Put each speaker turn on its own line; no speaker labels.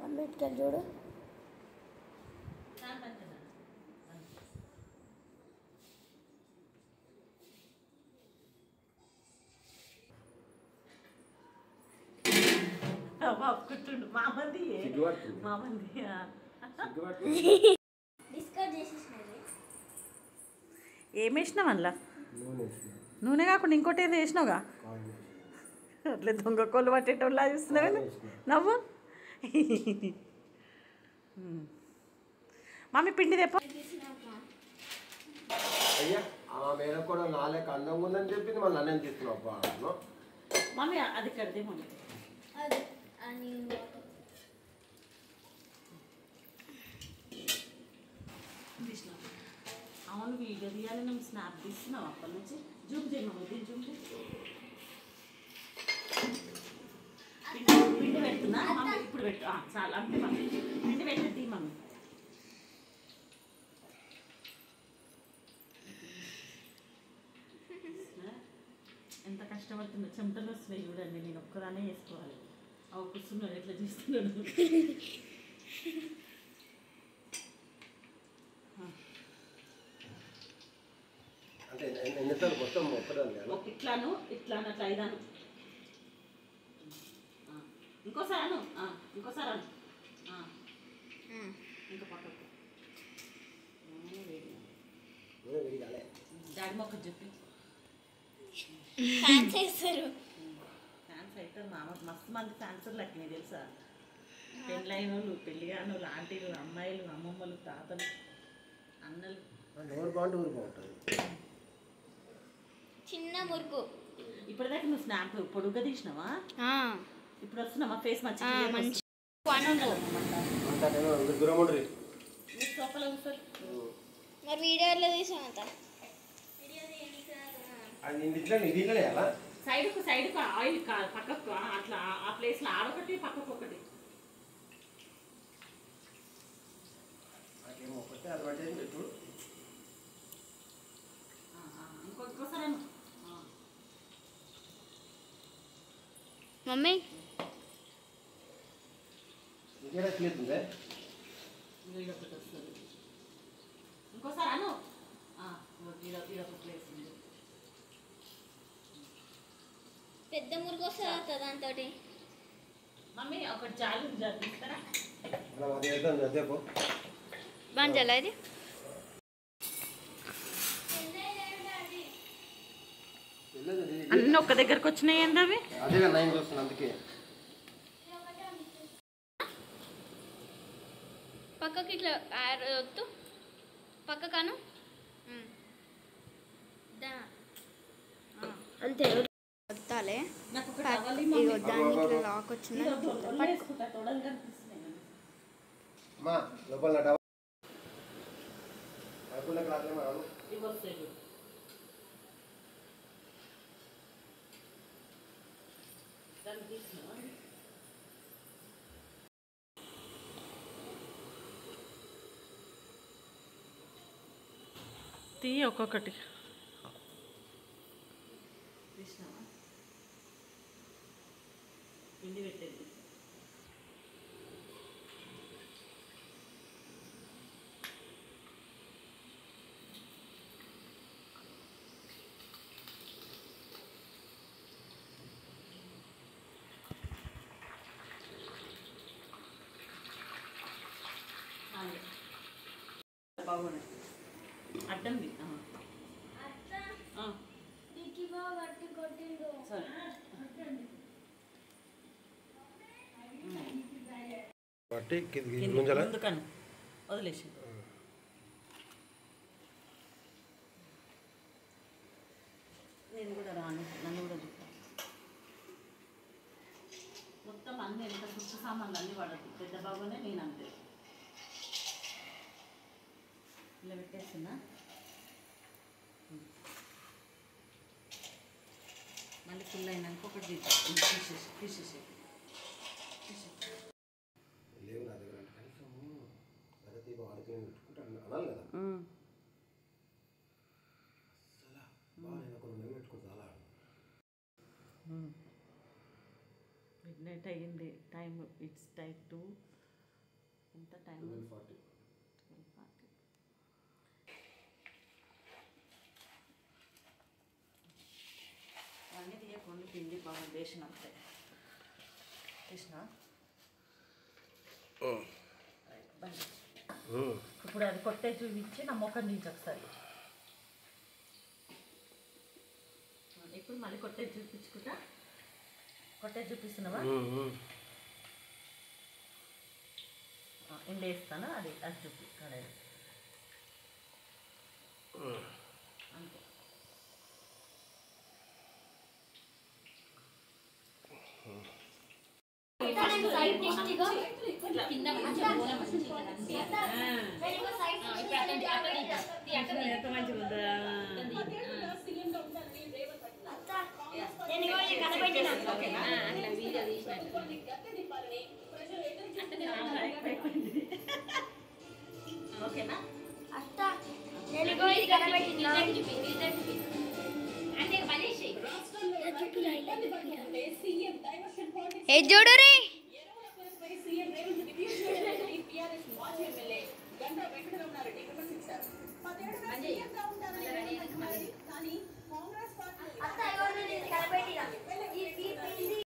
అంబేద్కర్ చూడు
కుట్టుండు మామంది ఏం వేసినావు అందులో నూనె కాకుండా ఇంకోటి ఏదో వేసినావుగా అట్లే దొంగ కోళ్ళు పట్టేటోళ్ళ చూస్తున్నావు నవ్వు మమ్మీ పిండి తెప్ప
అయ్యా ఆ మేర కూడా నాలుగు అందంగా ఉందని చెప్పింది మళ్ళీ అన్నం తీసుకున్నావు
మమ్మీ అది కడితే మమ్మీ అవును వీడియో తీయాలి మేము స్నాప్ తీస్తున్నాం అప్పటి నుంచి జూమ్ చేయి మమ్మీ దీన్ని జూమ్ చేయి పిండి పెడుతున్నా మమ్మీ ఇప్పుడు పెట్టు చాలా అంటే మమ్మీ పిండి పెట్టి మమ్మీ ఎంత కష్టపడుతుందో చెమటలు వస్తున్నాయి చూడండి నేను ఒక్కదానే వేసుకోవాలి అవి కూర్చున్నాడు ఎట్లా చేస్తున్నాడు ఇట్లాను ఇట్లాను అట్లా ఐదాను ఇంకోసారి అను ఇంకోసారి అను ఇంకా పక్కకు డాడీ మొక్క చెప్పి
ఫ్యాన్స్ వేస్తారు
ఫ్యాన్స్ అవుతారు మస్తు మంది ఫ్యాన్స్ లెక్క తెలుసా పెళ్ళైన వాళ్ళు పెళ్ళి కాని వాళ్ళు ఆంటీలు అమ్మాయిలు అమ్మమ్మలు తాతలు అన్నలు
చిన్న మురుకు
ఇప్పటిదాకా నువ్వు స్నాప్ పొడుగ్గా తీసినావా ఇప్పుడు వస్తున్నావా ఫేస్ మంచిగా
మరి వీడియోలో తీసామంత
సైడ్కు ఆయిల్ పక్కకు అట్లా ఆ ప్లేస్లో ఆడొకటి పక్కకు ఒకటి ఇంకోసారి
మమ్మీ
ఇంకోసారి అను ఇదొక ప్లేస్ ఉంది
పెద్ద మురుగు వస్తుంది దాంతో
మమ్మీ ఒకటి చాలు తీస్తారా
బాగా ఇది
అన్నీ ఒక్క దగ్గరకు వచ్చినాయి ఏంటి అవి
అందుకే
పక్కకి ఇట్లా వద్దు పక్కకాను అంతే వద్దాలే ఇగో దానికి లాక్ వచ్చింది
తీ ఒక్కొక్కటి పిండి పెట్టేది బాగున్నాయి అడ్డంది ముందుకను వదిలేసి నేను కూడా రాను నన్ను కూడా చూస్తాను మొత్తం అన్నీ ఎంత పుష్ట సామాన్లు అన్నీ వాడద్దు పెద్ద బాబునే నేను అంతే ఇలా పెట్టేస్తున్నా మళ్ళీ ఫుల్ అయినాక ఒకటి తీసేసి
లేవు నా దగ్గర కనీసము గణతి వాడుకుని పెట్టుకుంటాను అనాలి కదా అసలు బాగా నేను ఒక 2 నెలలు పెట్టుకుంటా అలా
లేట్ అయ్యింది టైం. ఇట్స్ టైం టు ఎంత టైం
12:40.
12:40. అన్నీ తీయకుండా పిండి బాగా వేసినట్టే తీసిన. ఇప్పుడు అది కొట్టే చూపించి నా మొక్కం నుంచి ఒకసారి. ఇప్పుడు మళ్ళీ కొట్టే చూపించుకుంటా. కొట్టే చూపిస్తున్నావా? ఇండ వేస్తాను. అది అది చూపి కడాయి అంతే. ఓకేనా?
ఏ చూడు రే
అత్త